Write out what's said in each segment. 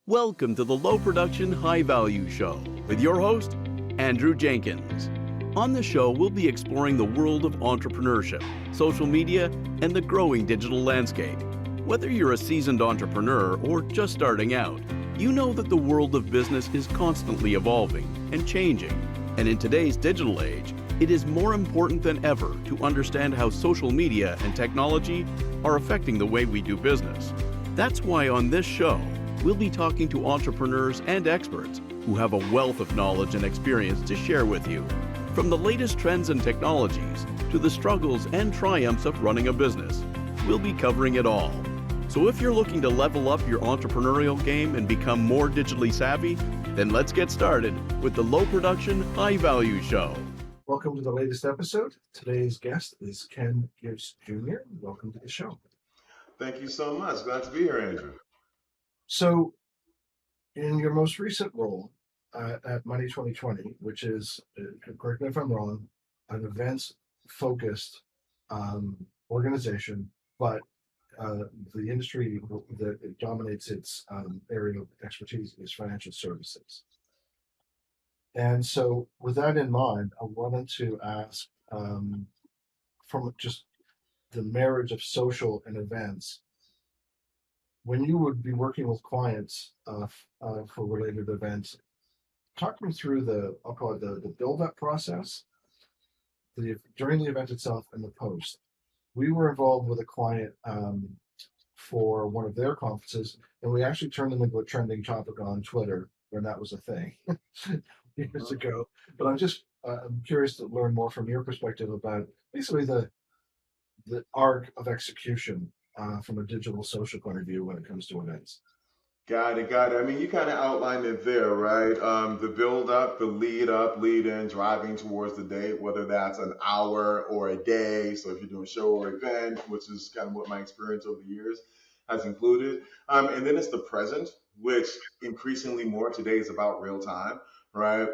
Welcome to the Low Production, High Value Show with your host, Andrew Jenkins. On the show, we'll be exploring the world of entrepreneurship, social media, and the growing digital landscape. Whether you're a seasoned entrepreneur or just starting out, you know that the world of business is constantly evolving and changing. And in today's digital age, it is more important than ever to understand how social media and technology are affecting the way we do business. That's why on this show, we'll be talking to entrepreneurs and experts who have a wealth of knowledge and experience to share with you. From the latest trends and technologies to the struggles and triumphs of running a business, we'll be covering it all. So if you're looking to level up your entrepreneurial game and become more digitally savvy, then let's get started with the Low Production, High Value Show. Welcome to the latest episode. Today's guest is Ken Gibbs Jr. Welcome to the show. Thank you so much. Glad to be here, Andrew. So, in your most recent role at Money 2020, which is, correct me if I'm wrong, an events-focused organization, but the industry that it dominates its area of expertise is financial services. And so, with that in mind, I wanted to ask from just the marriage of social and events, when you would be working with clients for related events, talk me through I'll call it the build-up process, during the event itself and the post. We were involved with a client for one of their conferences, and we actually turned them into a trending topic on Twitter when that was a thing years ago. But I'm curious to learn more from your perspective about basically the arc of execution from a digital social point of view when it comes to events. Got it. I mean, you kind of outlined it there, right? The build up, the lead up, lead in, driving towards the date, whether that's an hour or a day. So if you're doing a show or event, which is kind of what my experience over the years has included. And then it's the present, which increasingly more today is about real time, right?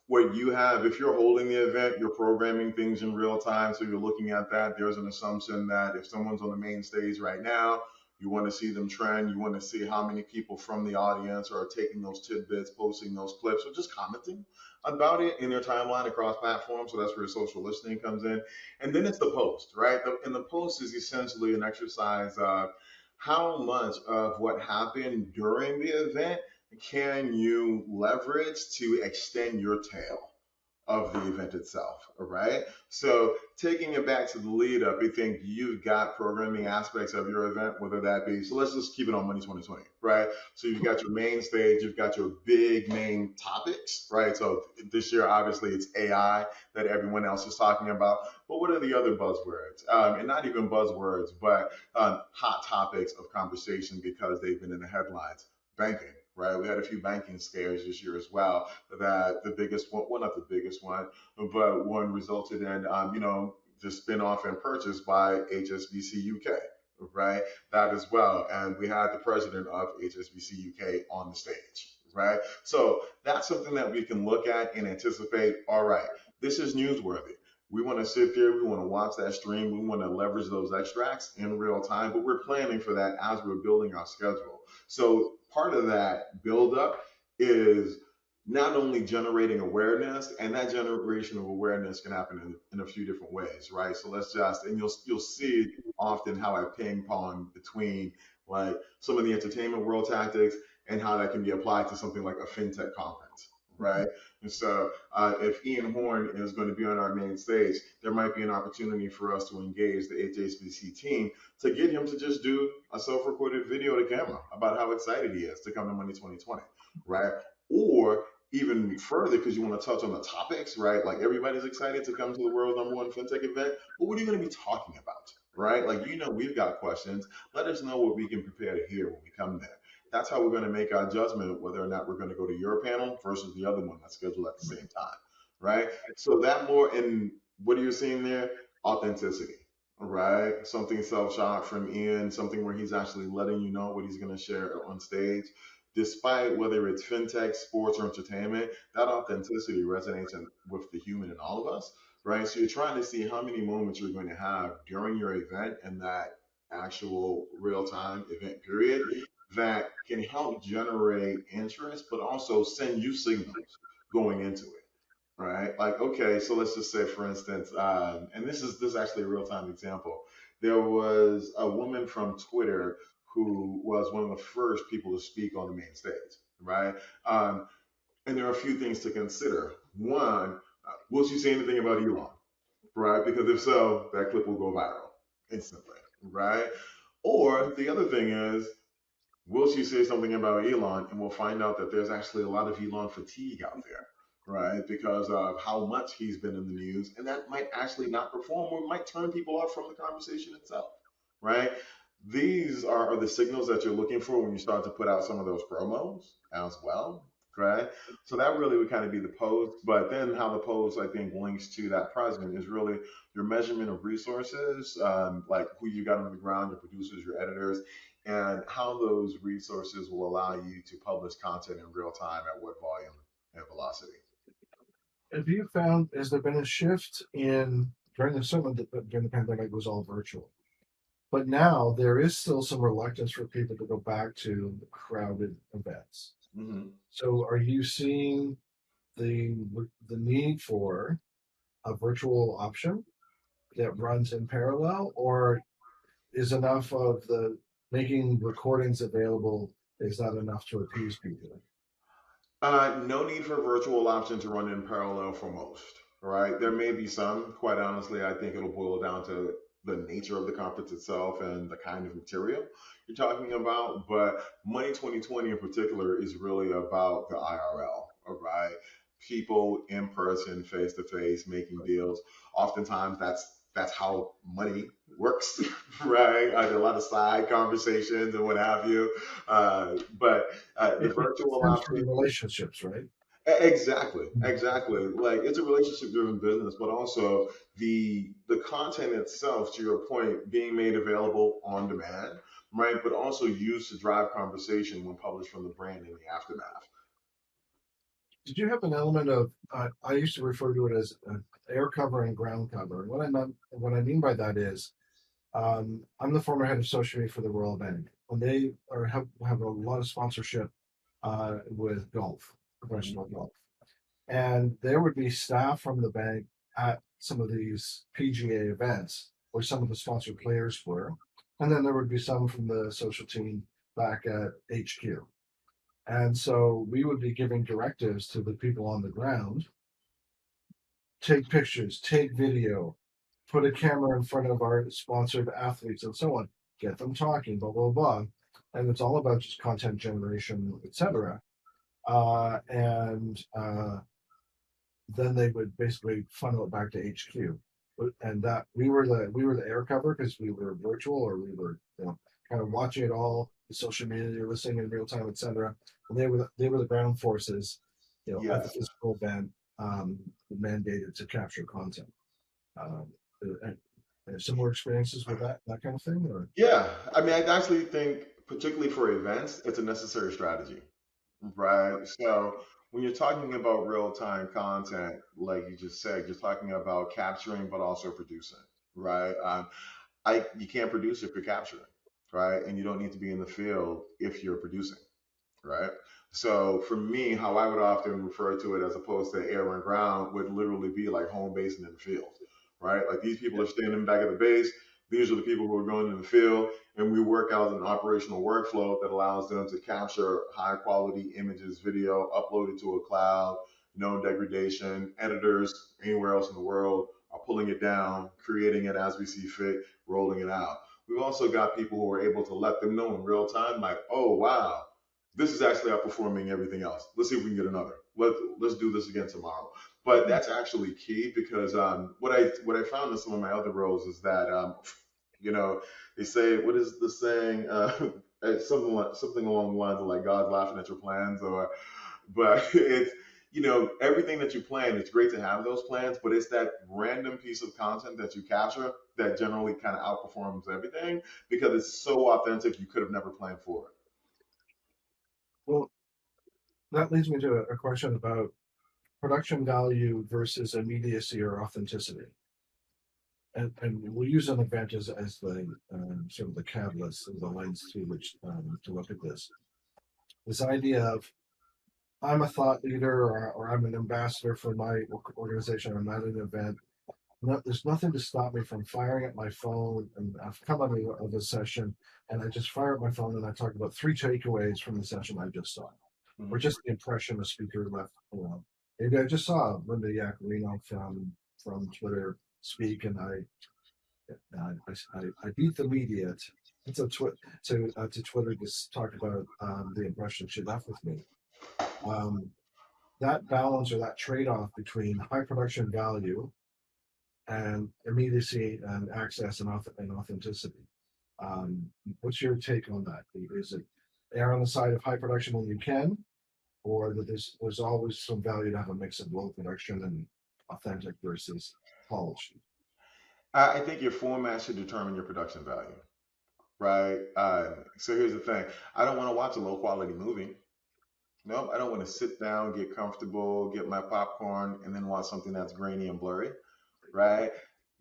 What you have, if you're holding the event, you're programming things in real time. So you're looking at that. There's an assumption that if someone's on the main stage right now, you want to see them trend. You want to see how many people from the audience are taking those tidbits, posting those clips, or just commenting about it in their timeline across platforms. So that's where social listening comes in. And then it's the post, right? And the post is essentially an exercise of how much of what happened during the event can you leverage to extend your tail of the event itself, all right? So taking it back to the lead up, I think you've got programming aspects of your event, whether that be, so let's just keep it on Money 2020, right? So you've got your main stage, you've got your big main topics, right? So this year, obviously, it's AI that everyone else is talking about, but what are the other buzzwords? And not even buzzwords, but hot topics of conversation because they've been in the headlines. Banking, right? We had a few banking scares this year as well. That the biggest one, well, not the biggest one, but one resulted in, the spinoff and purchase by HSBC UK, right? That as well. And we had the president of HSBC UK on the stage, right? So that's something that we can look at and anticipate. All right, this is newsworthy. We want to sit there, we want to watch that stream, we want to leverage those extracts in real time, but we're planning for that as we're building our schedule. So part of that buildup is not only generating awareness, and that generation of awareness can happen in a few different ways, right? So and you'll see often how I ping pong between like some of the entertainment world tactics and how that can be applied to something like a fintech conference, right? And so if Ian Horn is going to be on our main stage, there might be an opportunity for us to engage the HSBC team to get him to just do a self-recorded video to camera about how excited he is to come to Money 2020, right? Or even further, because you want to touch on the topics, right? Like everybody's excited to come to the world's #1 fintech event, but what are you going to be talking about, right? Like, we've got questions. Let us know what we can prepare to hear when we come there. That's how we're going to make our judgment whether or not we're going to go to your panel versus the other one that's scheduled at the same time, right? So that more, and what are you seeing there? Authenticity, right? Something self-shot from Ian, something where he's actually letting you know what he's going to share on stage. Despite whether it's fintech, sports, or entertainment, that authenticity resonates with the human in all of us, right? So you're trying to see how many moments you're going to have during your event and that actual real-time event period that can help generate interest, but also send you signals going into it, right? Like, okay, so let's just say, for instance, and this is actually a real time example. There was a woman from Twitter who was one of the first people to speak on the main stage, right? Um, and there are a few things to consider. One, will she say anything about Elon, right? Because if so, that clip will go viral instantly, right? Or the other thing is, will she say something about Elon and we'll find out that there's actually a lot of Elon fatigue out there, right? Because of how much he's been in the news, and that might actually not perform or might turn people off from the conversation itself, right? These are the signals that you're looking for when you start to put out some of those promos as well, right? So that really would kind of be the post, but then how the post I think links to that present is really your measurement of resources, like who you got on the ground, your producers, your editors, and how those resources will allow you to publish content in real time at what volume and velocity. Have you found, has there been a shift in during during the pandemic it was all virtual, but now there is still some reluctance for people to go back to the crowded events. Hmm. So are you seeing the the need for a virtual option that runs in parallel, or is enough of the making recordings available is not enough to appease people? No need for virtual option to run in parallel for most, right? There may be some, quite honestly, I think it'll boil down to the nature of the conference itself and the kind of material you're talking about. But Money 2020 in particular is really about the IRL, all right? People in person, face to face, making deals. Oftentimes that's how money works, right? There are a lot of side conversations and what have you. But the It virtual stems from option. relationships, right? Exactly, exactly. Like it's a relationship driven business, but also the content itself, to your point, being made available on demand, right? But also used to drive conversation when published from the brand in the aftermath. Did you have an element of? I used to refer to it as air cover and ground cover. What I mean by that is, I'm the former head of social media for the Royal Bank. When they have a lot of sponsorship with golf, professional golf, and there would be staff from the bank at some of these PGA events where some of the sponsored players were, and then there would be some from the social team back at HQ. And so we would be giving directives to the people on the ground: take pictures, take video, put a camera in front of our sponsored athletes, and so on. Get them talking, blah blah blah. And it's all about just content generation, etc. And then they would basically funnel it back to HQ. And that we were the air cover because we were virtual, or we were kind of watching it all, the social media, listening in real time, etc. And they were the ground forces, at the Yes. physical event, um, mandated to capture content. Um, Similar experiences with that kind of thing, or Yeah. I mean, I actually think, particularly for events, it's a necessary strategy. Right. So when you're talking about real time content, like you just said, you're talking about capturing but also producing, right? You can't produce if you're capturing, right? And you don't need to be in the field if you're producing, right? So for me, how I would often refer to it as opposed to air and ground would literally be like home base and in the field, right? Like these people are standing back at the base. These are the people who are going to the field, and we work out an operational workflow that allows them to capture high quality images, video, upload it to a cloud, no degradation. Editors anywhere else in the world are pulling it down, creating it as we see fit, rolling it out. We've also got people who are able to let them know in real time, like, oh wow, this is actually outperforming everything else. Let's see if we can get another. Let's do this again tomorrow. But that's actually key because what I found in some of my other roles is that you know they say, what is the saying, something along the lines of like God's laughing at your plans, or but it's everything that you plan. It's great to have those plans, but it's that random piece of content that you capture that generally kind of outperforms everything because it's so authentic. You could have never planned for it. well, that leads me to a question about production value versus immediacy or authenticity. and we'll use an event as the sort of the catalyst or the lens through which to look at this idea of I'm a thought leader or I'm an ambassador for my organization. I'm at an event. No, there's nothing to stop me from firing up my phone. And I've come out of a session and I just fire up my phone and I talk about 3 takeaways from the session I just saw, or Mhm. just the impression the speaker left. Maybe I just saw Linda Yaccarino from Twitter speak, and I beat the media to Twitter to talk about the impression she left with me. Um, that balance or that trade-off between high production value and immediacy and access and authenticity. Um, what's your take on that? Is it err on the side of high production when you can, or that there's always some value to have a mix of low production and authentic versus polished? I think your format should determine your production value, right? So here's the thing: I don't want to watch a low quality movie. Nope, I don't want to sit down, get comfortable, get my popcorn, and then watch something that's grainy and blurry, right?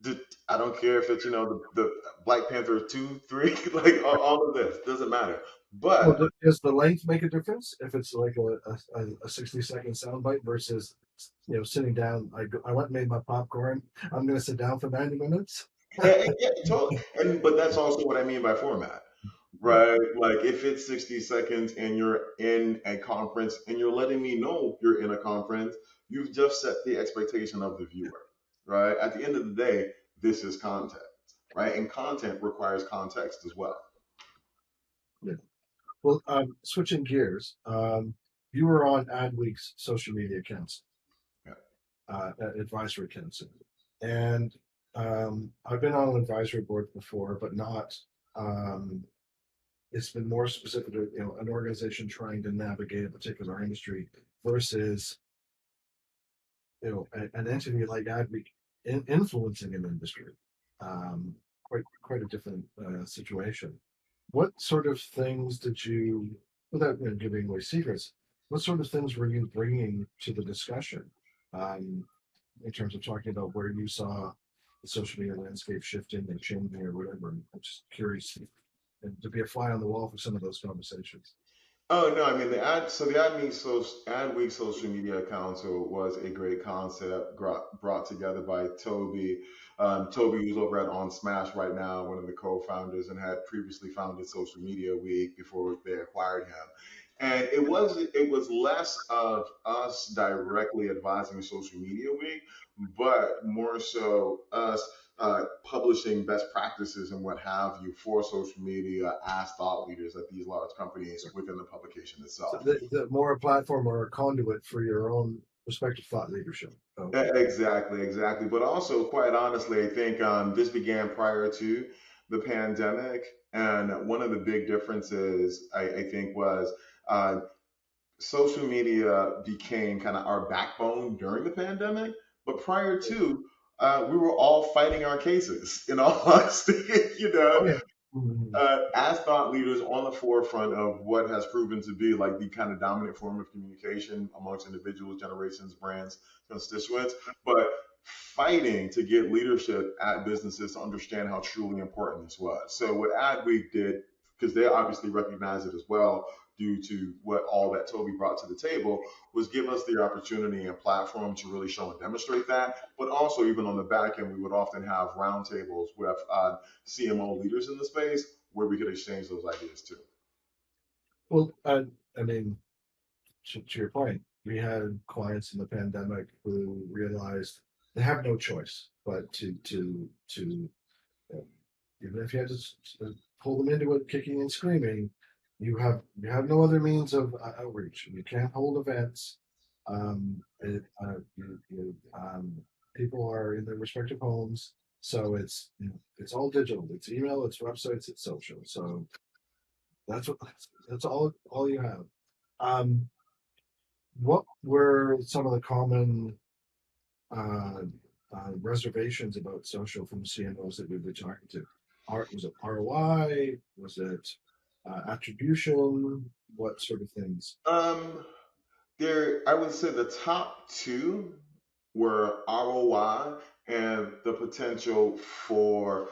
D- I don't care if it's the Black Panther 2, 3, like all of this doesn't matter. Well, But does the length make a difference if it's like a 60-second soundbite versus sitting down? I went and made my popcorn. I'm going to sit down for 90 minutes. yeah, totally. And but that's also what I mean by format, Yeah, right? Like if it's 60 seconds and you're in a conference and you're letting me know you're in a conference, you've just set the expectation of the viewer, right? At the end of the day, this is content, right? And content requires context as well. yeah. Well, switching gears, you were on Adweek's social media council, Yeah. advisory council, and I've been on an advisory board before, but not. Um, it's been more specific to an organization trying to navigate a particular industry versus an entity like Adweek influencing an industry. Um, quite a different situation. What sort of things did you, without giving away secrets, what sort of things were you bringing to the discussion um, in terms of talking about where you saw the social media landscape shifting and changing or whatever? I'm just curious and to be a fly on the wall for some of those conversations. Oh no, I mean Ad Week Social Media Council was a great concept brought together by Toby. Toby who's over at On Smash right now, one of the co-founders, and had previously founded Social Media Week before they acquired him. And it was less of us directly advising Social Media Week, but more so us publishing best practices and what have you for social media as thought leaders at these large companies within the publication So itself. the more a platform or a conduit for your own respective thought leadership. Okay. Exactly, exactly. But also, quite honestly, I think this began prior to the pandemic. And one of the big differences, I think, was uh, social media became kind of our backbone during the pandemic. But prior to, we were all fighting our cases, in all honesty, you know. Oh yeah. Mhm. As thought leaders on the forefront of what has proven to be like the kind of dominant form of communication amongst individuals, generations, brands, constituents, but fighting to get leadership at businesses to understand how truly important this was. So what Adweek did, because they obviously recognize it as well, due to what all that Toby brought to the table, was give us the opportunity and platform to really show and demonstrate that. But also, even on the back end, we would often have roundtables with CMO leaders in the space where we could exchange those ideas too. Well, I mean, to your point, we had clients in the pandemic who realized they have no choice but to uh, even if you had to pull them into it, kicking and screaming, you have no other means of outreach. You can't hold events. People are in their respective homes, so it's all digital. It's email, it's websites, it's social. So that's all you have. Um, what were some of the common uh, reservations about social from CMOs that we've been talking to? Was it ROI? Was it attribution? What sort of things? Um, I would say the top two were ROI and the potential for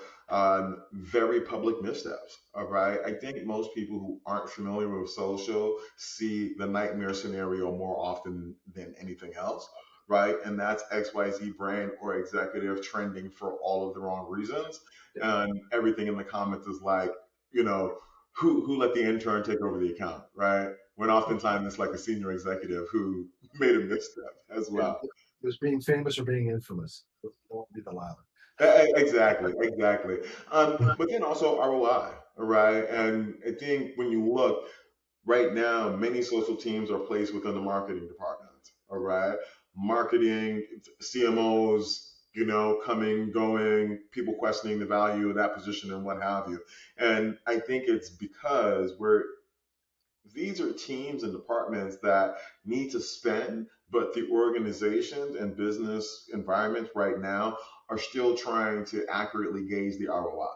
very public missteps. All right. I think most people who aren't familiar with social see the nightmare scenario more often than anything else. Right. And that's XYZ brand or executive trending for all of the wrong reasons. Yeah. And everything in the comments is like, you know, who let the intern take over the account, right? When oftentimes it's like a senior executive who made a misstep as Yeah. well. It was being famous or being infamous. It won't be the latter. Exactly, exactly. But then also ROI, right? And I think when you look right now, many social teams are placed within the marketing department, all right? Marketing, CMOs, coming, going, people questioning the value of that position and what have you. And I think it's because these are teams and departments that need to spend, but the organizations and business environments right now are still trying to accurately gauge the ROI.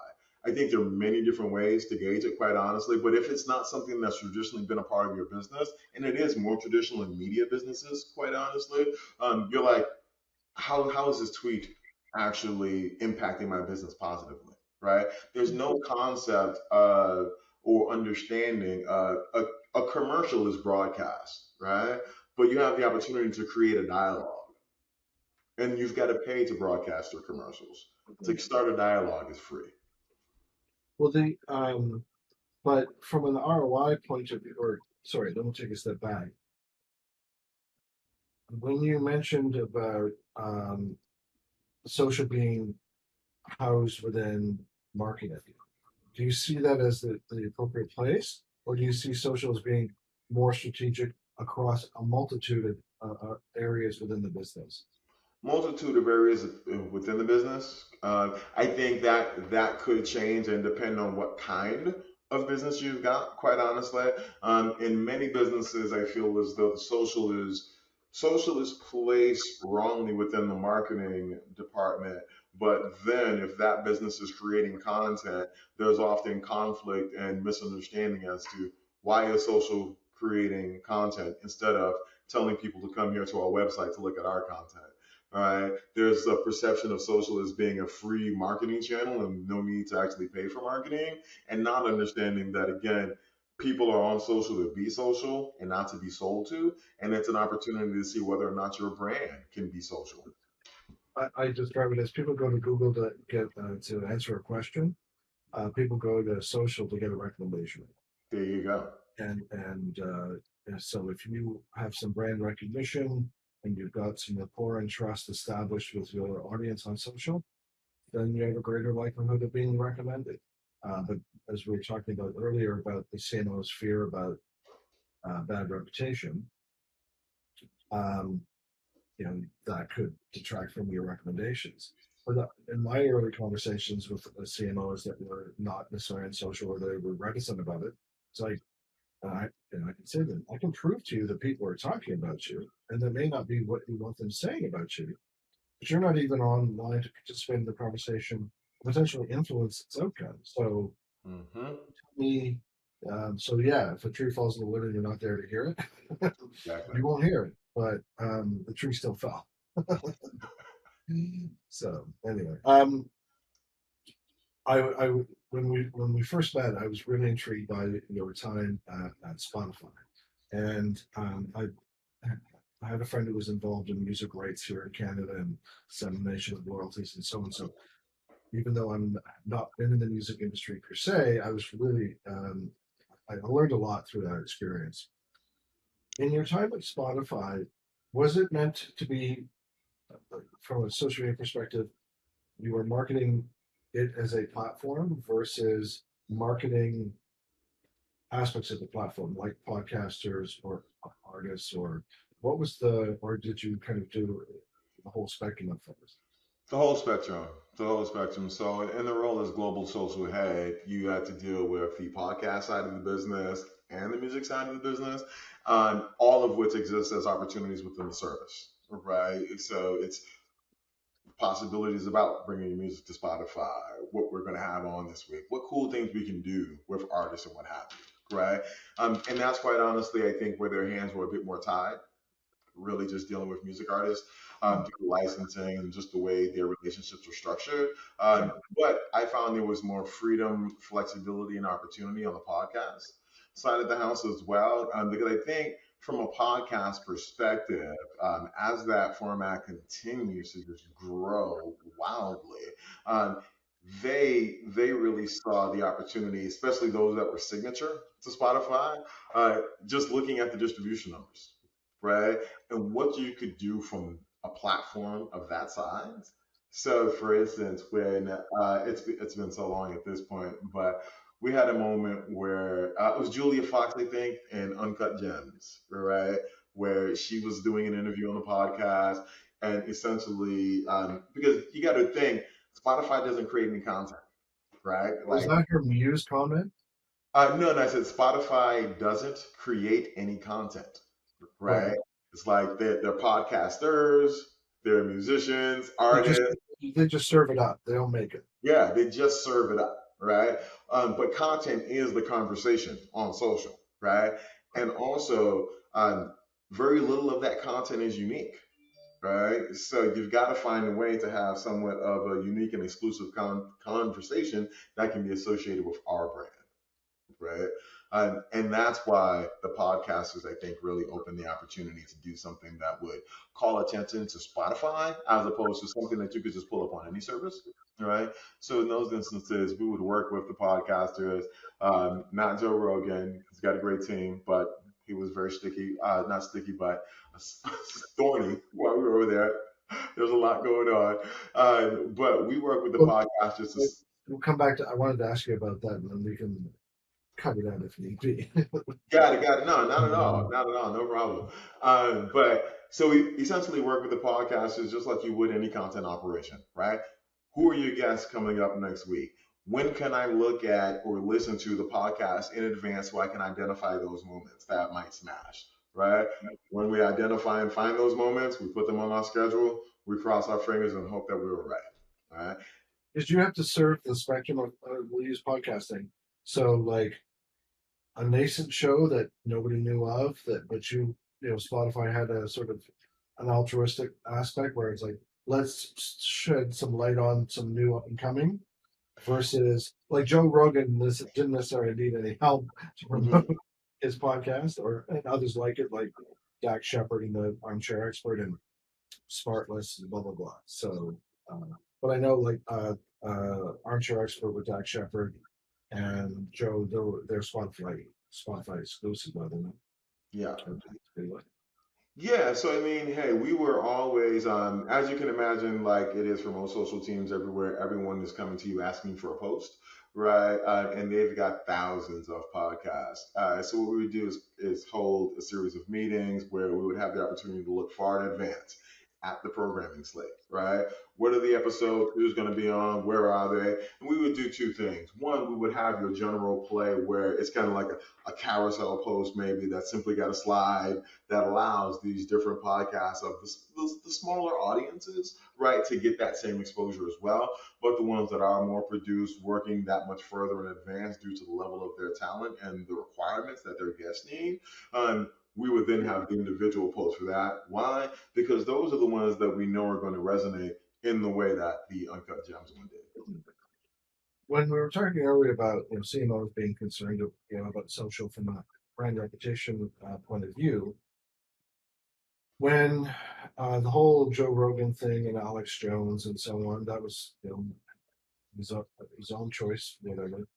I think there are many different ways to gauge it, quite honestly, but if it's not something that's traditionally been a part of your business, and it is more traditional in media businesses, quite honestly, you're like, how is this tweet actually impacting my business positively, right? There's no concept or understanding. A commercial is broadcast, right? But you have the opportunity to create a dialogue, and you've got to pay to broadcast your commercials. To start a dialogue is free. Well, but from an ROI point of view, or sorry, let me take a step back. When you mentioned about social being housed within marketing, do you see that as the appropriate place, or do you see social as being more strategic across a multitude of areas within the business? Multitude of areas within the business. I think that could change and depend on what kind of business you've got. Quite honestly, in many businesses, I feel as though social is placed wrongly within the marketing department. But then, if that business is creating content, there's often conflict and misunderstanding as to why is social creating content instead of telling people to come here to our website to look at our content. All right. There's a perception of social as being a free marketing channel and no need to actually pay for marketing, and not understanding that, again, people are on social to be social and not to be sold to. And it's an opportunity to see whether or not your brand can be social. I describe it as people go to Google to get to answer a question. People go to social to get a recommendation. There you go. And so if you have some brand recognition and you've got some rapport and trust established with your audience on social, then you have a greater likelihood of being recommended. But as we were talking about earlier about the CMO's fear about bad reputation, um, that could detract from your recommendations. But in my early conversations with the CMOs that were not necessarily on social or they were reticent about it, it's like, I can say that I can prove to you that people are talking about you, and that may not be what you want them saying about you, but you're not even online to participate in the conversation, potentially influence its outcome. So, Hmm. me, so yeah, if a tree falls in the wood and you're not there to hear it, Exactly. you won't hear it. But the tree still fell. So anyway, I when we first met, I was really intrigued by your time at Spotify, and I had a friend who was involved in music rights here in Canada and dissemination of royalties and so on. So even though I'm not been in the music industry per se, I was really I learned a lot through that experience. In your time at Spotify, was it meant to be from a social media perspective? You were marketing it as a platform versus marketing aspects of the platform, like podcasters or artists, or what was or did you kind of do the whole spectrum of things? The whole spectrum. The whole spectrum. So, in the role as global social head, you have to deal with the podcast side of the business and the music side of the business, all of which exists as opportunities within the service, right? So, it's possibilities about bringing your music to Spotify, what we're going to have on this week, what cool things we can do with artists and what have you, right? And that's quite honestly, I think, where their hands were a bit more tied, really just dealing with music artists, through licensing and just the way their relationships were structured. But I found there was more freedom, flexibility, and opportunity on the podcast side of the house as well. Because I think from a podcast perspective, as that format continues to just grow wildly, um, they really saw the opportunity, especially those that were signature to Spotify, just looking at the distribution numbers, right? And what you could do from a platform of that size. So, for instance, when it's been so long at this point, but we had a moment where it was Julia Fox, I think, in Uncut Gems, right, where she was doing an interview on the podcast, and essentially, because you got to think, Spotify doesn't create any content, right? Was Like, that her Muse comment? no, I said Spotify doesn't create any content, Right. right? It's like they're podcasters, they're musicians, They just artists. they just serve it up. They don't make it. Yeah, they just serve it up, right? But content is the conversation on social, right? And also, very little of that content is unique, right? So you've got to find a way to have somewhat of a unique and exclusive conversation that can be associated with our brand, right? And that's why the podcasters, I think, really open the opportunity to do something that would call attention to Spotify as opposed to something that you could just pull up on any service, right? So in those instances, we would work with the podcasters, not Joe Rogan. He's got a great team, but he was very sticky, not sticky, but thorny while we were over there. There's a lot going on, but we work with the Well, podcasters to. we'll come back to. I wanted to ask you about that, and then we can cut it out if need be. Got it. No, not at all. Not at all. No problem. But so we essentially work with the podcasters just like you would any content operation, right? Who are your guests coming up next week? When can I look at or listen to the podcast in advance so I can identify those moments that might smash, right? When we identify and find those moments, we put them on our schedule, we cross our fingers and hope that we were right, right? Because you have to serve the spectrum of we'll use podcasting. So like a nascent show that nobody knew of, that but Spotify had a sort of an altruistic aspect where it's like let's shed some light on some new up and coming versus like Joe Rogan didn't necessarily need any help to Mhm. promote his podcast or and others like it like Dak Shepard and the Armchair Expert and Smartless and blah blah blah. So, but I know like Armchair Expert with Dak Shepard and Joe, they're Spotify exclusive, by the way. Yeah. Anyway. Yeah, so I mean, hey, we were always, as you can imagine, like it is for most social teams everywhere, everyone is coming to you asking for a post, right? And they've got thousands of podcasts. So what we would do is hold a series of meetings where we would have the opportunity to look far in advance at the programming slate, right? What are the episodes? Who's going to be on? Where are they? And we would do two things. One, we would have your general play where it's kind of like a carousel post, maybe that simply got a slide that allows these different podcasts of the smaller audiences, right, to get that same exposure as well. But the ones that are more produced, working that much further in advance due to the level of their talent and the requirements that their guests need, we would then have the individual posts for that. Why? Because those are the ones that we know are going to resonate in the way that the Uncut Gems one did. When we were talking earlier about CMOs being concerned about social from a brand reputation point of view, when the whole Joe Rogan thing and Alex Jones and so on, that was his own choice, whatever.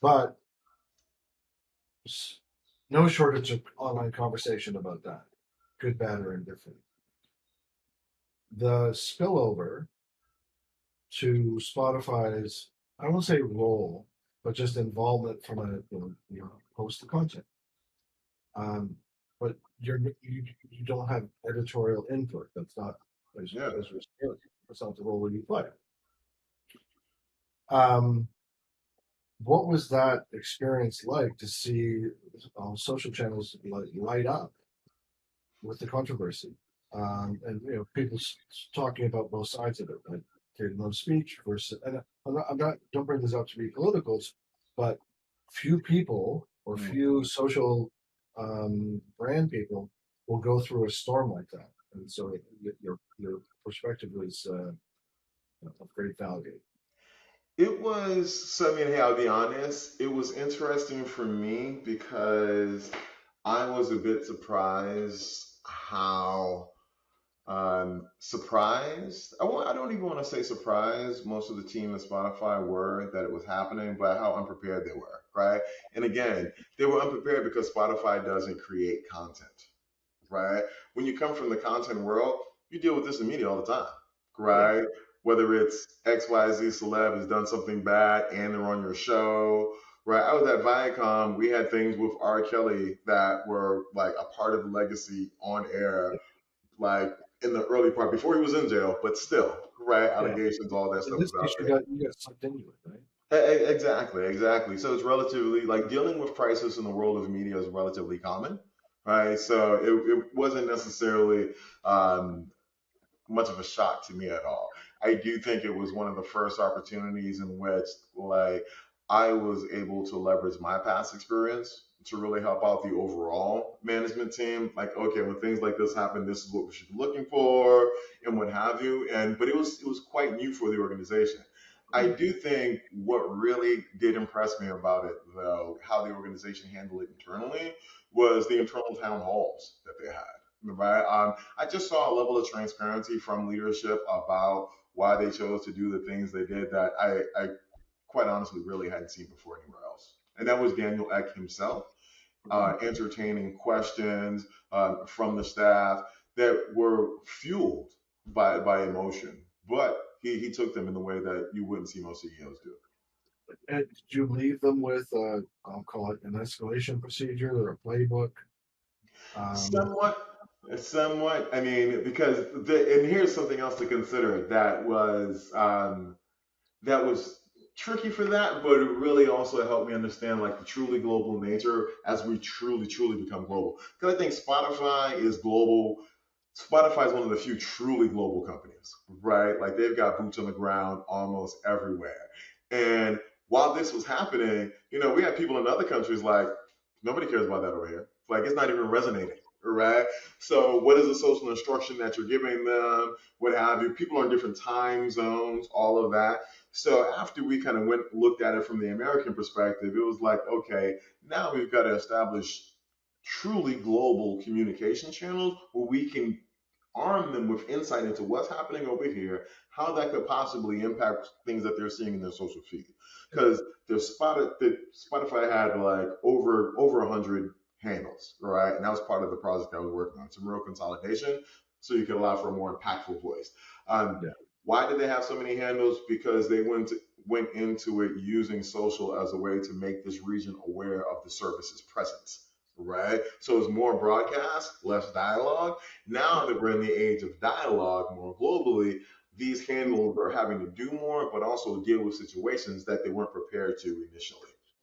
But no shortage of online conversation about that, good, bad, or indifferent. The spillover to Spotify's, I won't say role, but just involvement from a host of content. But you don't have editorial input. That's not Yeah. that's not the role you play. What was that experience like to see social channels light up with the controversy? And people talking about both sides of it, like freedom of speech versus. And I'm not don't bring this up to be political, but few people or few social brand people will go through a storm like that. And so your perspective was of great value. It was, so I mean, hey, I'll be honest, it was interesting for me because I was a bit surprised how surprised. I don't even want to say surprised. Most of the team at Spotify were that it was happening, but how unprepared they were, right? And again, they were unprepared because Spotify doesn't create content, right? When you come from the content world, you deal with this in media all the time, Yeah. right? Whether it's XYZ celeb has done something bad and they're on your show, right? I was at Viacom, we had things with R. Kelly that were like a part of the legacy on air, like in the early part before he was in jail, but still, right? Yeah. Allegations, all that In stuff this was out case, there. you got sucked into it, right? Exactly, exactly. So it's relatively like dealing with crisis in the world of media is relatively common, right? So it wasn't necessarily um, much of a shock to me at all. I do think it was one of the first opportunities in which like I was able to leverage my past experience to really help out the overall management team. Like, okay, when things like this happen, this is what we should be looking for and what have you. And but it was quite new for the organization. I do think what really did impress me about it, though, how the organization handled it internally, was the internal town halls that they had. Right? I just saw a level of transparency from leadership about why they chose to do the things they did that I quite honestly really hadn't seen before anywhere else. And that was Daniel Eck himself, entertaining questions from the staff that were fueled by emotion, but he took them in the way that you wouldn't see most CEOs do. And did you leave them with, I'll call it an escalation procedure or a playbook? Um, Somewhat, somewhat. I mean, because and here's something else to consider that was tricky for that, but it really also helped me understand like the truly global nature as we truly become global. Because I think Spotify is global. Spotify is one of the few truly global companies, right? Like they've got boots on the ground almost everywhere. And while this was happening, we had people in other countries like nobody cares about that over here. Like it's not even resonating, right? So what is the social instruction that you're giving them? What have you? People are in different time zones, all of that. So after we kind of went looked at it from the American perspective, it was like, okay, now we've got to establish truly global communication channels where we can arm them with insight into what's happening over here, how that could possibly impact things that they're seeing in their social feed. Because Spotify had like over 100 handles, right? And that was part of the project I was working on. Some real consolidation, so you could allow for a more impactful voice. Um, yeah. why did they have so many handles? Because they went into it using social as a way to make this region aware of the service's presence, right? So it's more broadcast, less dialogue. Now that we're in the age of dialogue more globally, these handles are having to do more, but also deal with situations that they weren't prepared to initially.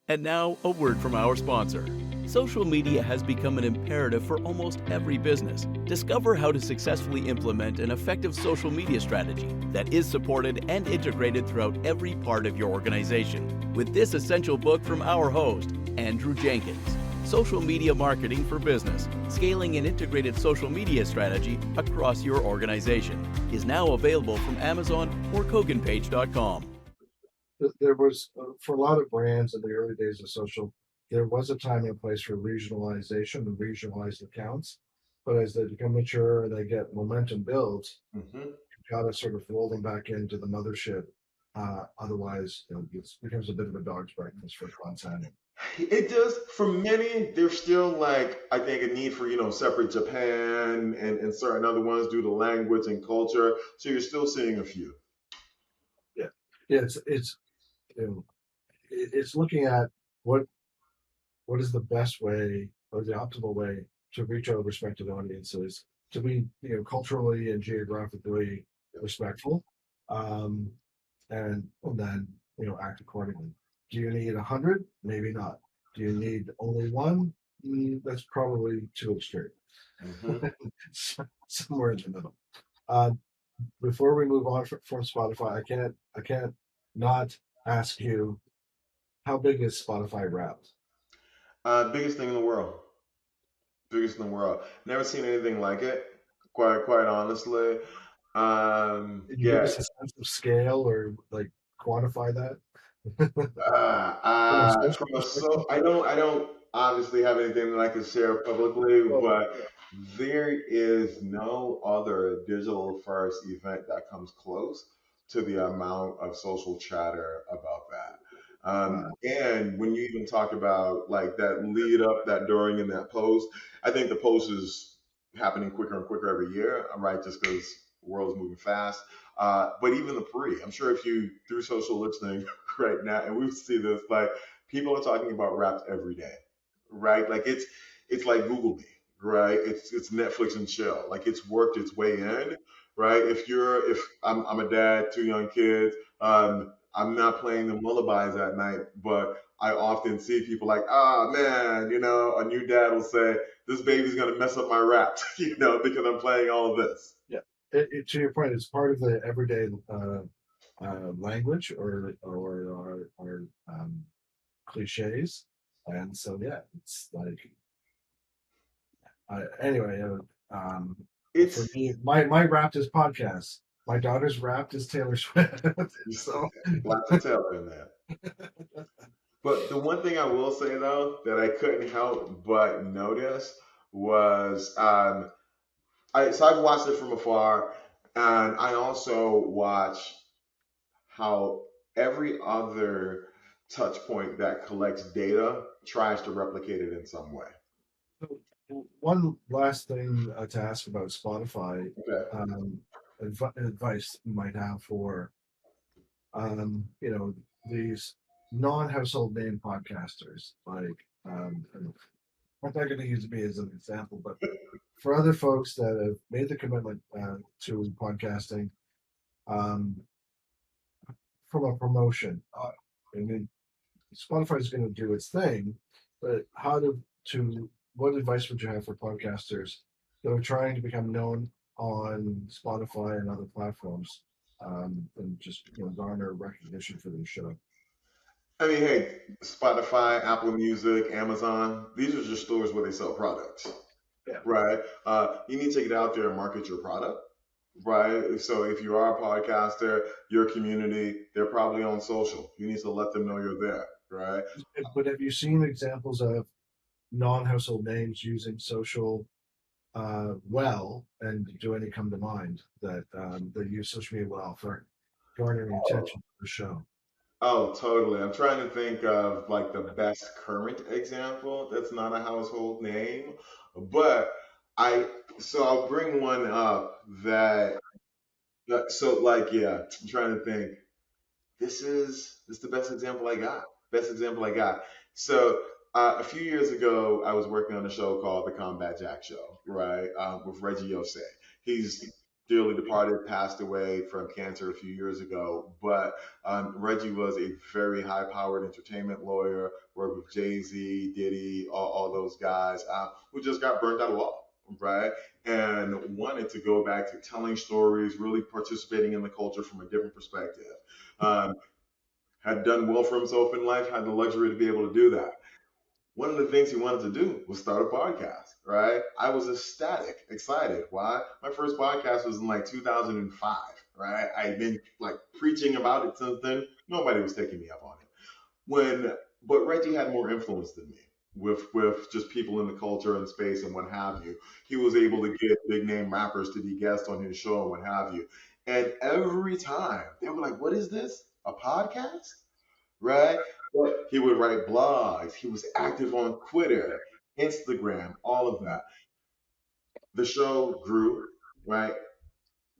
And now, a word from our sponsor. Social media has become an imperative for almost every business. Discover how to successfully implement an effective social media strategy that is supported and integrated throughout every part of your organization with this essential book from our host, Andrew Jenkins. Social Media Marketing for Business, Scaling an Integrated Social Media Strategy Across Your Organization, is now available from Amazon or KoganPage.com. There was, for a lot of brands in the early days of social, there was a time and place for regionalization and regionalized accounts. But as they become mature and they get momentum builds, hmm you've got to sort of roll them back into the mothership. Otherwise, it becomes a bit of a dog's breakfast for content. It does for many. There's still like I think a need for separate Japan and certain other ones due to language and culture. So you're still seeing a few. Yeah, yeah. It's you know, it's looking at what what is the best way or the optimal way to reach our respective audiences to be culturally and geographically respectful, um, and then act accordingly. Do you need 100? Maybe not. Do you need only one? That's probably too extreme. hmm Somewhere in the middle. Uh, before we move on from Spotify, I can't not ask you how big is Spotify Wrapped? Biggest thing in the world. Biggest in the world. Never seen anything like it. Quite honestly. Can you give Yeah. us a sense of scale or like quantify that from a social From a perspective? I don't obviously have anything that I can share publicly, Well, but there is no other digital first event that comes close to the amount of social chatter about that. And when you even talk about like that lead up, that during, and that post, I think the post is happening quicker and quicker every year, right? Just because the world's moving fast. But even the pre, I'm sure if you through social listening right now, and we see this, like people are talking about raps every day, right? Like it's like Google Me, right? It's Netflix and chill. Like it's worked its way in, right? If I'm a dad, two young kids, I'm not playing them lullabies at night, but I often see people like, ah man, a new dad will say, this baby's gonna mess up my raps, because I'm playing all of this. yeah. To your point, it's part of the everyday language or cliches, and so yeah, it's like anyway. For It's me, my rap is podcast. My daughter's rap is Taylor Swift. So lots of talent in there. But the one thing I will say though that I couldn't help but notice was I've watched it from afar, and I also watch how every other touch point that collects data tries to replicate it in some way. one last thing to ask about Spotify, Okay. um, advice you might have for you know these non-household name podcasters. Like, and I'm not going to use me as an example, but for other folks that have made the commitment to podcasting, um, from a promotion, I mean, Spotify is going to do its thing, but to what advice would you have for podcasters that are trying to become known on Spotify and other platforms, and just garner recognition for their show? I mean, hey, Spotify, Apple Music, Amazon, these are just stores where they sell products, Yeah, right? You need to get out there and market your product, right? So if you are a podcaster, your community, they're probably on social. You need to let them know you're there, right? but have you seen examples of non-household names using social well, and do any come to mind that use social media well for garnering attention to the show? Oh, totally. I'm trying to think of like the best current example that's not a household name, but I I'll bring one up so like yeah, I'm trying to think. This is the best example I got. Best example I got. So a few years ago, I was working on a show called The Combat Jack Show, right? With Reggie Yose. He's dearly departed, passed away from cancer a few years ago. But Reggie was a very high-powered entertainment lawyer, worked with Jay Z, Diddy, all those guys, who just got burned out of law, right? And wanted to go back to telling stories, really participating in the culture from a different perspective. Um, had done well for himself in life, had the luxury to be able to do that. One of the things he wanted to do was start a podcast, right? I was ecstatic, excited. Why? My first podcast was in like 2005, right? I'd been like preaching about it since then. Nobody was taking me up on it. But Reggie had more influence than me with just people in the culture and space and what have you. He was able to get big name rappers to be guests on his show and what have you. And every time they were like, "What is this? A podcast?" Right? But he would write blogs. He was active on Twitter, Instagram, all of that. The show grew, right?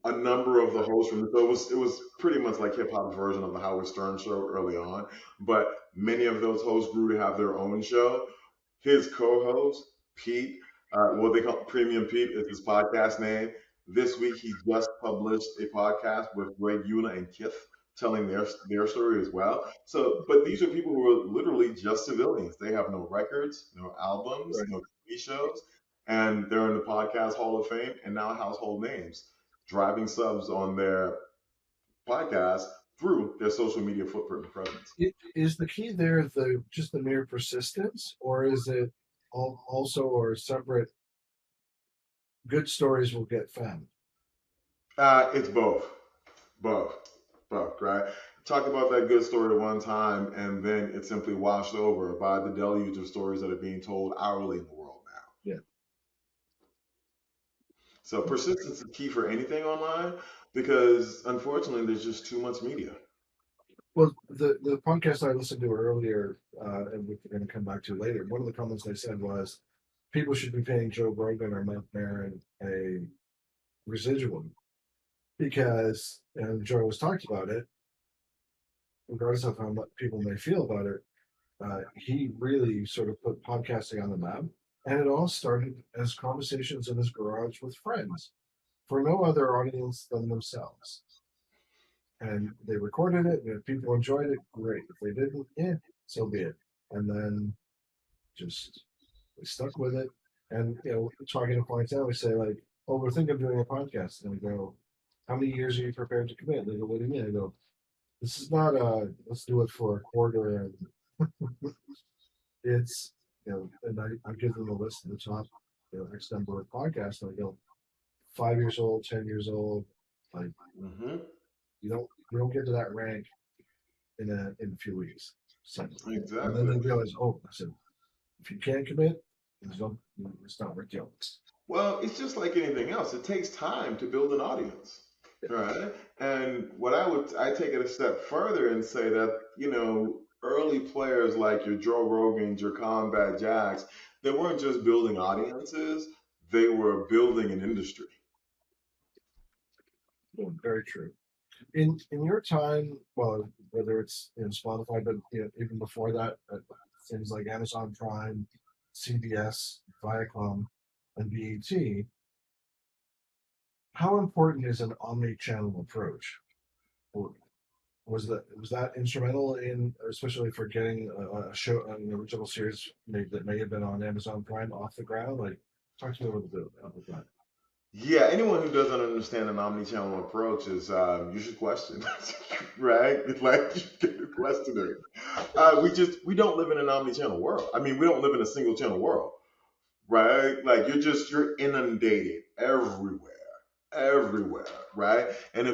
A number of the hosts from the show. It was pretty much like hip hop version of the Howard Stern show early on, but many of those hosts grew to have their own show. His co-host Pete, what they call Premium Pete, is his podcast name. This week he just published a podcast with Greg Eula and Kith telling their story as well. So, but these are people who are literally just civilians. They have no records, no albums, Right. no TV shows, and they're in the podcast Hall of Fame and now household names driving subs on their podcast through their social media footprint and presence. Is the key there the just the mere persistence, or is it also or separate good stories will get found. It's both, both, right? Talk about that good story one time, and then it's simply washed over by the deluge of stories that are being told hourly in the world now. Yeah. So persistence is key for anything online because unfortunately there's just too much media. Well, the podcast I listened to earlier, and we're going to come back to later, one of the comments they said was people should be paying Joe Rogan or Mark Maron a residual because, and Joe was talked about it, regardless of how much people may feel about it, he really sort of put podcasting on the map. And it all started as conversations in his garage with friends for no other audience than themselves. And they recorded it, and if people enjoyed it, great. If they didn't, so be it. And then just we stuck with it. And talking to clients now, we say like, "Oh, we're thinking of doing a podcast," and we go, "How many years are you prepared to commit?" And they go, "What do you mean?" I go, "This is not let's do it for a quarter." And it's and I give them a list of the top X number of podcasts, and I go 5 years old, 10 years old, like Hmm. you don't get to that rank in a few weeks. So, and then Exactly. they realize, oh, I said, if you can't commit, it's not worth doing. Well, it's just like anything else. It takes time to build an audience, right? And I take it a step further and say that, early players like your Joe Rogans, your Combat Jacks, they weren't just building audiences, they were building an industry. Well, very true. In your time, well, whether it's Spotify, but even before that, things like Amazon Prime, CBS, Viacom, and BET, how important is an omni-channel approach? Or was that instrumental in, especially for getting a show, an original series that may have been on Amazon Prime off the ground? Like, talk to me a little bit about that. Yeah, anyone who doesn't understand an omni-channel approach is you should question, right? It's like you should question it. We don't live in an omni-channel world. I mean, we don't live in a single channel world, right? Like you're inundated everywhere, right? And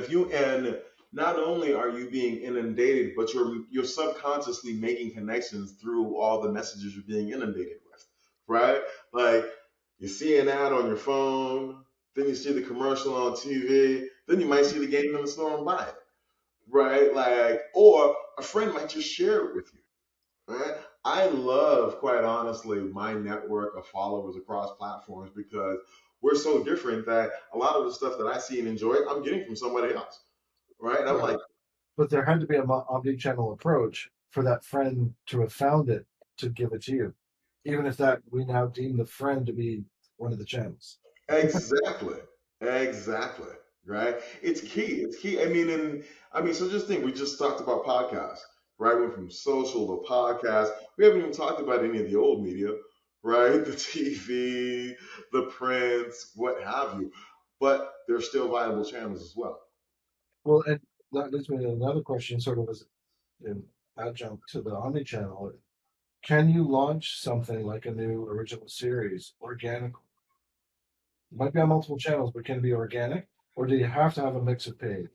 not only are you being inundated, but you're subconsciously making connections through all the messages you're being inundated with, right? Like you see an ad on your phone, then you see the commercial on TV, then you might see the game in the store and buy it, right? Like, or a friend might just share it with you, right? I love, quite honestly, my network of followers across platforms because we're so different that a lot of the stuff that I see and enjoy, I'm getting from somebody else, right? And I'm Right. like, But there had to be a omni-channel approach for that friend to have found it to give it to you, even if that we now deem the friend to be one of the channels. exactly, exactly, right? It's key. It's key. So just think, we just talked about podcasts, right? We went from social to podcast. We haven't even talked about any of the old media, right? The TV, the prints, what have you. But they're still viable channels as well. Well, and that leads me to another question, sort of as an adjunct to the omni-channel. Can you launch something like a new original series organically? It might be on multiple channels, but can it be organic, or do you have to have a mix of paid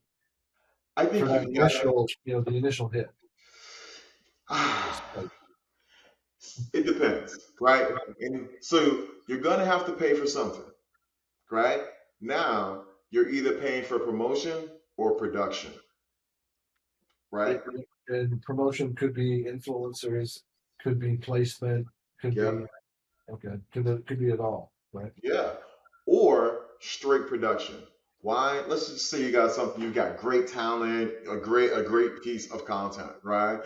I for think that you've got initial, the initial hit? to. It's like, It depends, right? And so you're gonna have to pay for something, right? Now you're either paying for promotion or production, right? and promotion could be influencers, could be placement, could be Yep. okay, could be it all, right? Yeah. Or straight production. Why? Let's just say you got something, you got great talent, a great piece of content, right?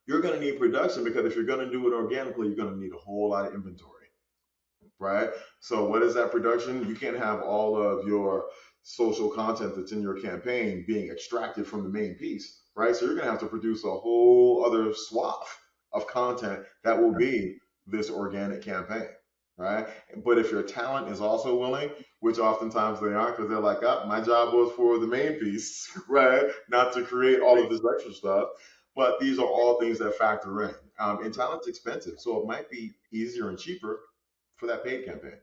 You're gonna need production because if you're gonna do it organically, you're gonna need a whole lot of inventory, right? So what is that production? You can't have all of your social content that's in your campaign being extracted from the main piece, right? So you're gonna have to produce a whole other swath of content that will be this organic campaign, right? But if your talent is also willing, which oftentimes they aren't, because they're like, oh, my job was for the main piece, right? Not to create all of this extra stuff. But these are all things that factor in. And talent's expensive, so it might be easier and cheaper for that paid campaign.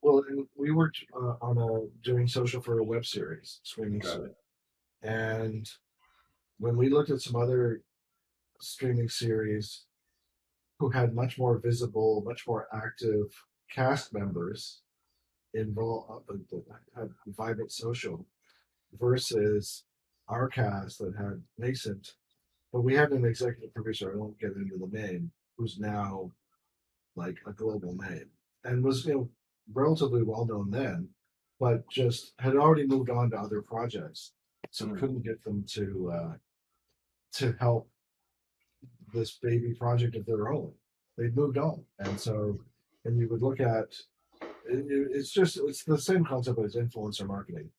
Well, and we were on doing social for a web series, streaming Got series, it. and when we looked at some other streaming series who had much more visible, much more active cast members involved, that had vibrant social versus our cast that had nascent. But we had an executive producer, I won't get into the name, who's now like a global name and was, relatively well known then, but just had already moved on to other projects. So Mm. couldn't get them to help this baby project of their own. They'd moved on. And so, and you would look at it's the same concept as influencer marketing.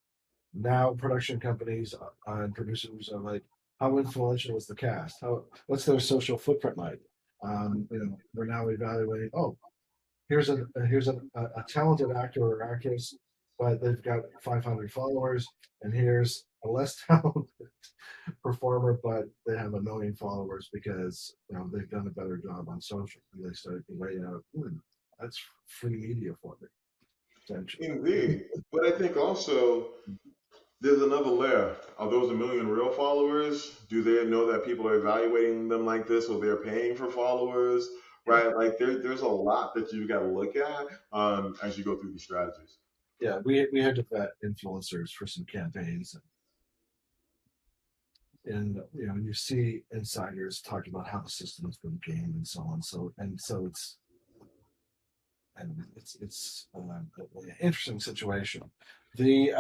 Now production companies and producers are like, how influential is the cast? What's their social footprint like? We're now evaluating. Oh, here's a talented actor or actress, but they've got 500 followers, and here's a less talented performer, but they have 1 million followers because they've done a better job on social. And they started to weigh out, that's free media for me, essentially. Indeed. But I think also there's another layer. Are those 1 million real followers? Do they know that people are evaluating them like this, or they're paying for followers? Yeah, Right? Like there's a lot that you got to look at as you go through these strategies. yeah. We had to vet influencers for some campaigns, and you see insiders talking about how the system's been gamed and so on. So it's an interesting situation. The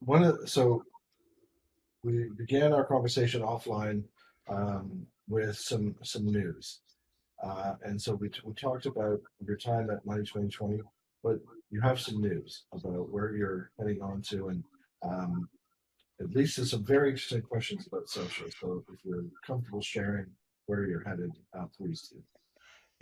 one of so we began our conversation offline with some news, and so we talked about your time at Money 2020, but you have some news about where you're heading on to, and at least there's some very interesting questions about social. So if you're comfortable sharing where you're headed, please do.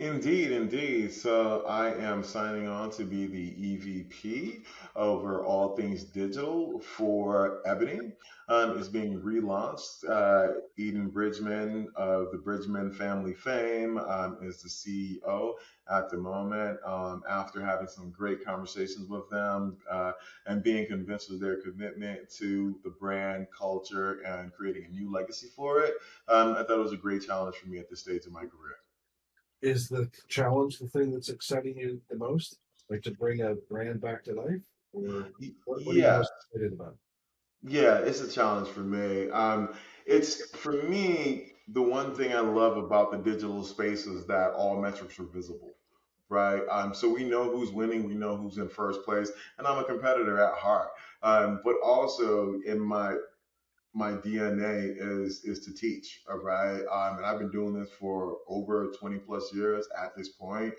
Indeed, indeed. So I am signing on to be the EVP over all things digital for Ebony. It's being relaunched. Eden Bridgman of the Bridgman family fame is the CEO at the moment. After having some great conversations with them and being convinced of their commitment to the brand culture and creating a new legacy for it, I thought it was a great challenge for me at this stage of my career. Is the challenge the thing that's exciting you the most? Like to bring a brand back to life? Or what are you Yeah, most excited about? yeah, it's a challenge for me. It's for me, the one thing I love about the digital space is that all metrics are visible, right? So we know who's winning, we know who's in first place, and I'm a competitor at heart. But also in my DNA is to teach. All right, and I've been doing this for over 20 plus years at this point,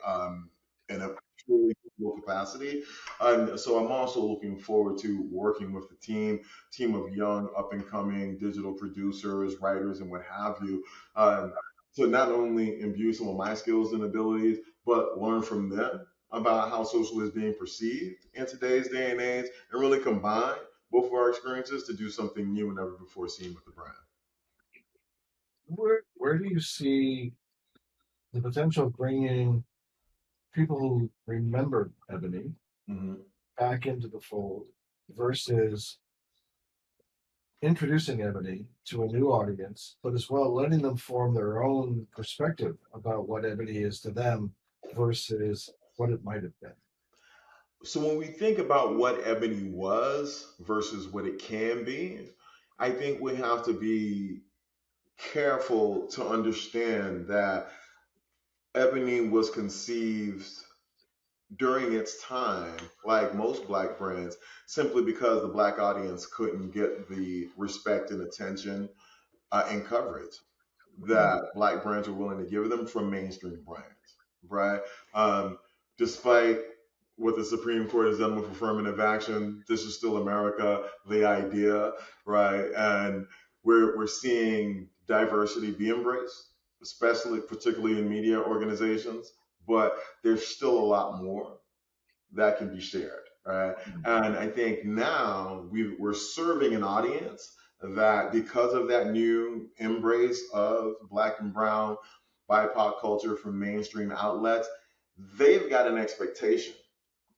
in a truly full capacity. And so I'm also looking forward to working with the team of young up and coming digital producers, writers, and what have you. To not only imbue some of my skills and abilities, but learn from them about how social is being perceived in today's day and age, and really combine both of our experiences to do something new and never before seen with the brand. Where do you see the potential of bringing people who remember Ebony Hmm. back into the fold versus introducing Ebony to a new audience, but as well letting them form their own perspective about what Ebony is to them versus what it might have been? So when we think about what Ebony was versus what it can be, I think we have to be careful to understand that Ebony was conceived during its time, like most black brands, simply because the black audience couldn't get the respect and attention and coverage that black brands are willing to give them from mainstream brands, right? Um, Despite what the Supreme Court has done with affirmative action, this is still America, the idea, right? And we're seeing diversity be embraced, especially particularly in media organizations, but there's still a lot more that can be shared, right? And I think now we're serving an audience that, because of that new embrace of black and brown BIPOC culture from mainstream outlets, they've got an expectation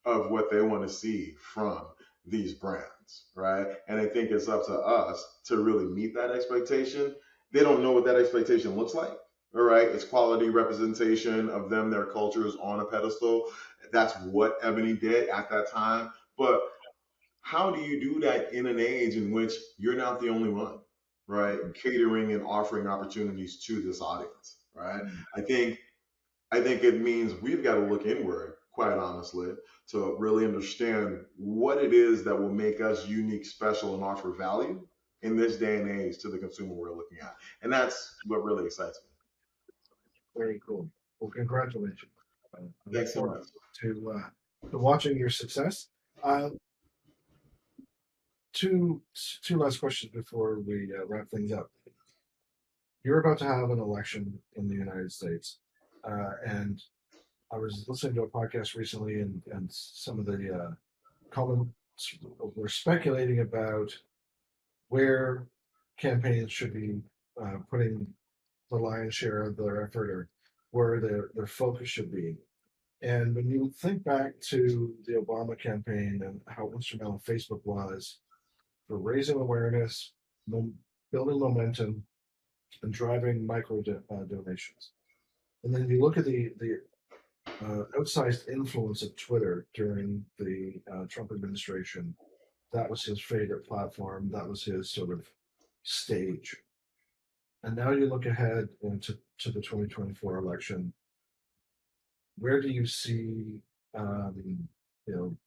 of what they want to see from these brands, right? And I think it's up to us to really meet that expectation. They don't know what that expectation looks like. All right, it's quality representation of them, their cultures on a pedestal. That's what Ebony did at that time. But how do you do that in an age in which you're not the only one, right? Catering and offering opportunities to this audience, right? I think I think it means we've got to look inward, quite honestly, to really understand what it is that will make us unique, special, and offer value in this day and age to the consumer we're looking at. And that's what really excites me. Very cool. Well, congratulations. I look Thanks so forward much. to watching your success. Uh, two two last questions before we wrap things up. You're about to have an election in the United States, and I was listening to a podcast recently, and some of the comments were speculating about where campaigns should be putting the lion's share of their effort, or where their focus should be. And when you think back to the Obama campaign and how instrumental Facebook was for raising awareness, building momentum, and driving donations, and then you look at the outsized influence of Twitter during the Trump administration. That was his favorite platform. That was his sort of stage. And now you look ahead into to the 2024 election. Where do you see, you know,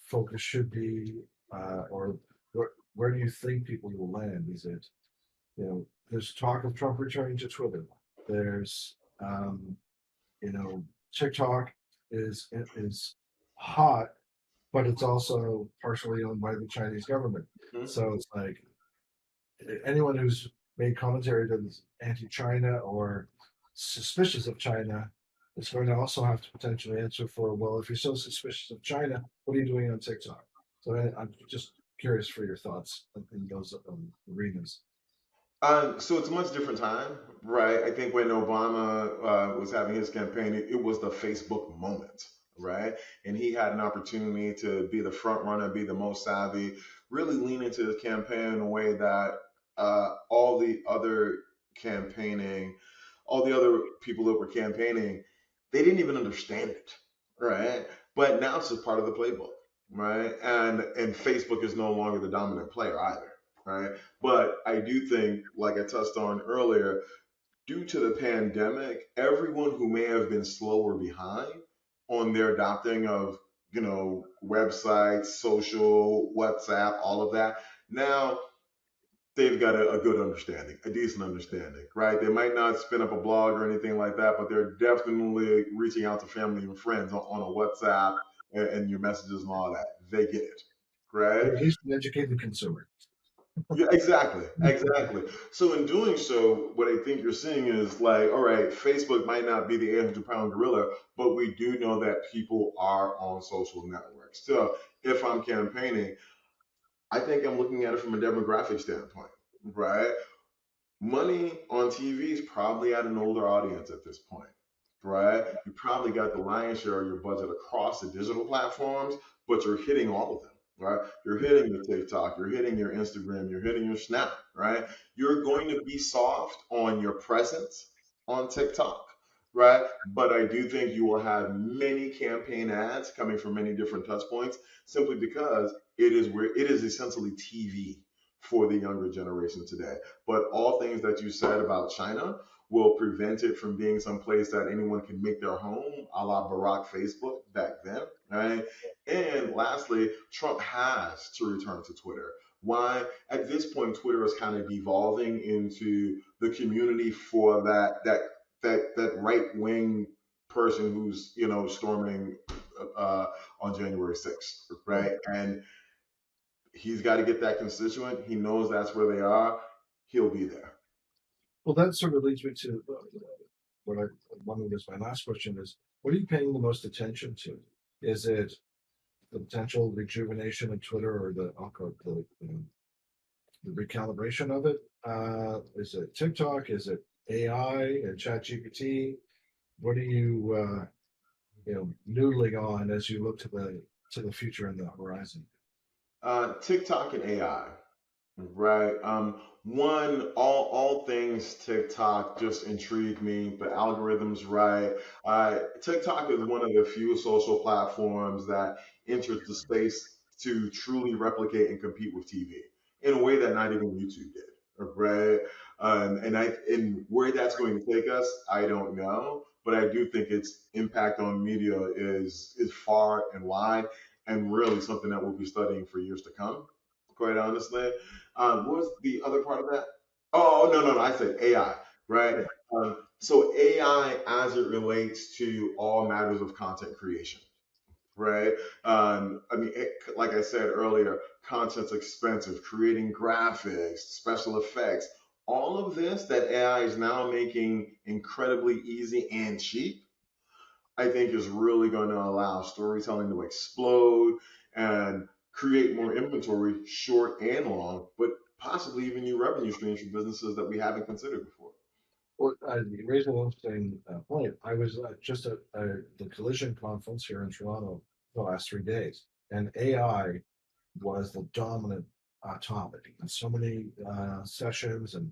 focus should be, or where do you think people will land? Is it, there's talk of Trump returning to Twitter. There's, you know, TikTok is hot, but it's also partially owned by the Chinese government. Mhm. So it's like anyone who's made commentary that's anti-China or suspicious of China is going to also have to potentially answer for, well, if you're so suspicious of China, what are you doing on TikTok? So I'm just curious for your thoughts in those arenas. So it's a much different time, right? I think when Obama was having his campaign, it was the Facebook moment, right? And he had an opportunity to be the front runner, be the most savvy, really lean into his campaign in a way that all the other campaigning, all the other people that were campaigning, they didn't even understand it, right? But now it's just part of the playbook, right? And Facebook is no longer the dominant player either, right? But I do think, like I touched on earlier, due to the pandemic, everyone who may have been slower behind on their adopting of, websites, social, WhatsApp, all of that, now they've got a good understanding, a decent understanding, right? They might not spin up a blog or anything like that, but they're definitely reaching out to family and friends on a WhatsApp and your messages and all that. They get it, right? They're at least an educated consumer. Yeah, exactly, exactly. So in doing so, what I think you're seeing is like, all right, Facebook might not be the 800-pound gorilla, but we do know that people are on social networks. So if I'm campaigning, I think I'm looking at it from a demographic standpoint, right? Money on TV is probably at an older audience at this point, right? You probably got the lion's share of your budget across the digital platforms, but you're hitting all of them, right? You're hitting the TikTok, you're hitting your Instagram, you're hitting your Snap, right? You're going to be soft on your presence on TikTok, right? But I do think you will have many campaign ads coming from many different touch points simply because it is essentially TV for the younger generation today. But all things that you said about China will prevent it from being some place that anyone can make their home, a la Barack Facebook back then, right? And lastly, Trump has to return to Twitter. Why? At this point, Twitter is kind of devolving into the community for that right wing person who's storming uh, on January 6th, right? And he's got to get that constituent. He knows that's where they are. He'll be there. Well, that sort of leads me to what I wanted as my last question is, what are you paying the most attention to? Is it the potential rejuvenation of Twitter, or I'll call it the recalibration of it? Is it TikTok? Is it AI and ChatGPT? What are you noodling on as you look to the future and the horizon? TikTok and AI. Right. One, all things TikTok just intrigue me. The algorithms, right? TikTok is one of the few social platforms that enters the space to truly replicate and compete with TV in a way that not even YouTube did, right? And where that's going to take us, I don't know, but I do think its impact on media is far and wide, and really something that we'll be studying for years to come. Quite honestly. What was the other part of that? Oh, no, no, no. I said AI, right? Yeah. So AI as it relates to all matters of content creation, right? I mean, like I said earlier, content's expensive, creating graphics, special effects, all of this that AI is now making incredibly easy and cheap, I think is really going to allow storytelling to explode and create more inventory, short and long, but possibly even new revenue streams for businesses that we haven't considered before. Well, you raised an interesting point. I was just at the Collision conference here in Toronto the last 3 days, and AI was the dominant topic, and so many sessions and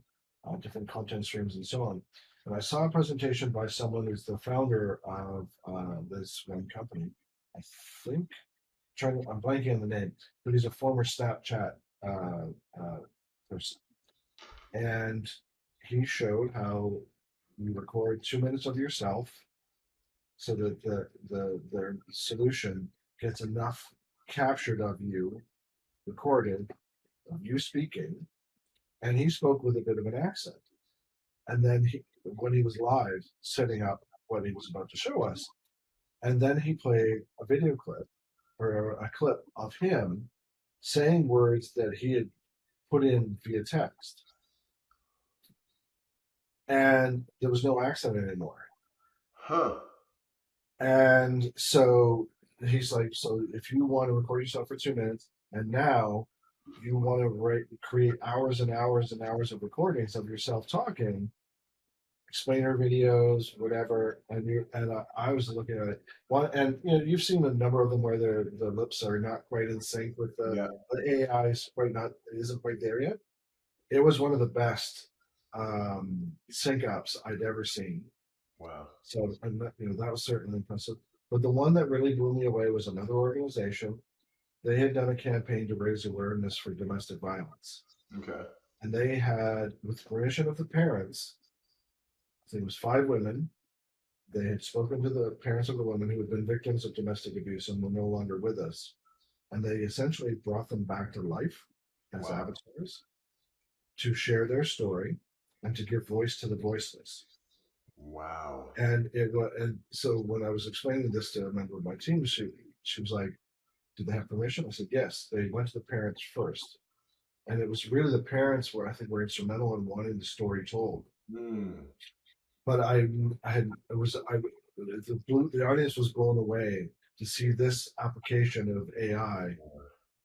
different content streams and so on. And I saw a presentation by someone who's the founder of this one company. I think I'm blanking on the name, but he's a former Snapchat uh, uh, person, and he showed how you record 2 minutes of yourself so that their solution gets enough captured of you recorded of you speaking, and he spoke with a bit of an accent. And then when he was live setting up what he was about to show us, and then he played a video clip or a clip of him saying words that he had put in via text, and there was no accent anymore. Huh. And so he's like, so if you want to record yourself for 2 minutes, and now you want to create hours and hours and hours of recordings of yourself talking, explainer videos, whatever. And I was looking at it. One, and you've seen a number of them where the lips are not quite in sync with Yeah. the AI's quite not isn't quite there yet. It was one of the best sync ups I'd ever seen. Wow. So, and that was certainly impressive. But the one that really blew me away was another organization. They had done a campaign to raise awareness for domestic violence. Okay. And they had, with permission of the parents, I think it was 5 women, they had spoken to the parents of the women who had been victims of domestic abuse and were no longer with us. And they essentially brought them back to life as Wow. avatars to share their story and to give voice to the voiceless. Wow. And so when I was explaining this to a member of my team, she was like, "Did they have permission?" I said, "Yes." They went to the parents first, and it was really the parents where I think were instrumental in wanting the story told. Hmm. But I had it was I the audience was blown away to see this application of AI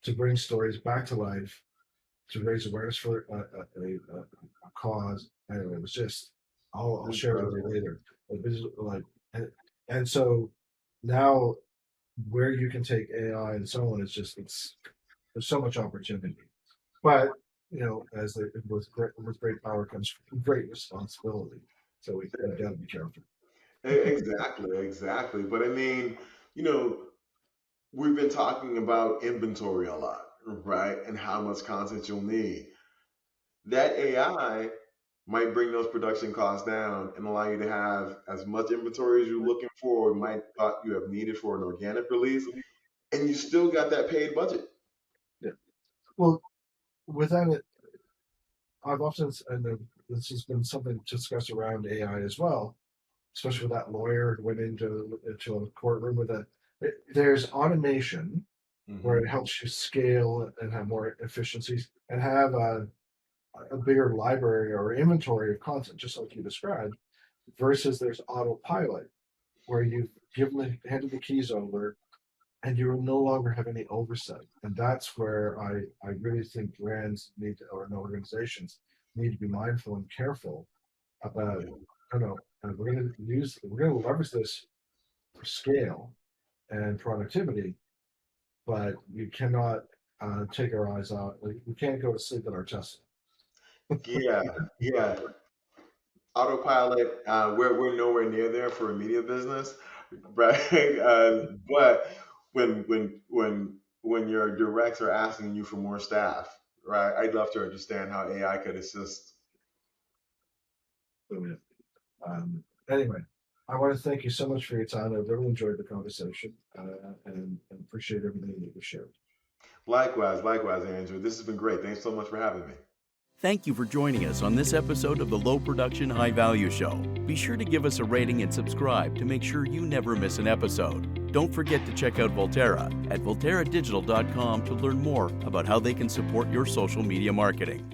to bring stories back to life, to raise awareness for a cause. Anyway, it was just I'll share it with you Incredible. later. It was like and so now where you can take AI and so on is just it's there's so much opportunity. But as with great power comes great responsibility. So we got to be careful. Exactly, exactly. But I mean, you know, we've been talking about inventory a lot, right? And how much content you'll need. That AI might bring those production costs down and allow you to have as much inventory as you're looking for, or might thought you have needed for an organic release, and you still got that paid budget. Yeah. Well, without it, I've often and this has been something discussed around AI as well, especially with that lawyer who went into a courtroom with there's automation where it Hmm. helps you scale and have more efficiencies and have a bigger library or inventory of content, just like you described, versus there's autopilot where you've handed the keys over and you no longer have any oversight. And that's where I really think brands need to, or organizations need to be mindful and careful about, Yeah. I don't know, we're going to leverage this scale and productivity, but you cannot take our eyes out. We can't go to sleep at our Tesla. Yeah, yeah. Autopilot, we're nowhere near there for a media business, right? But when your directs are asking you for more staff, right? I'd love to understand how AI could assist. So, yeah. Anyway, I want to thank you so much for your time. I really enjoyed the conversation and appreciate everything that you shared. Likewise, Andrew. This has been great. Thanks so much for having me. Thank you for joining us on this episode of the Low Production High Value Show. Be sure to give us a rating and subscribe to make sure you never miss an episode. Don't forget to check out Volterra at volterradigital.com to learn more about how they can support your social media marketing.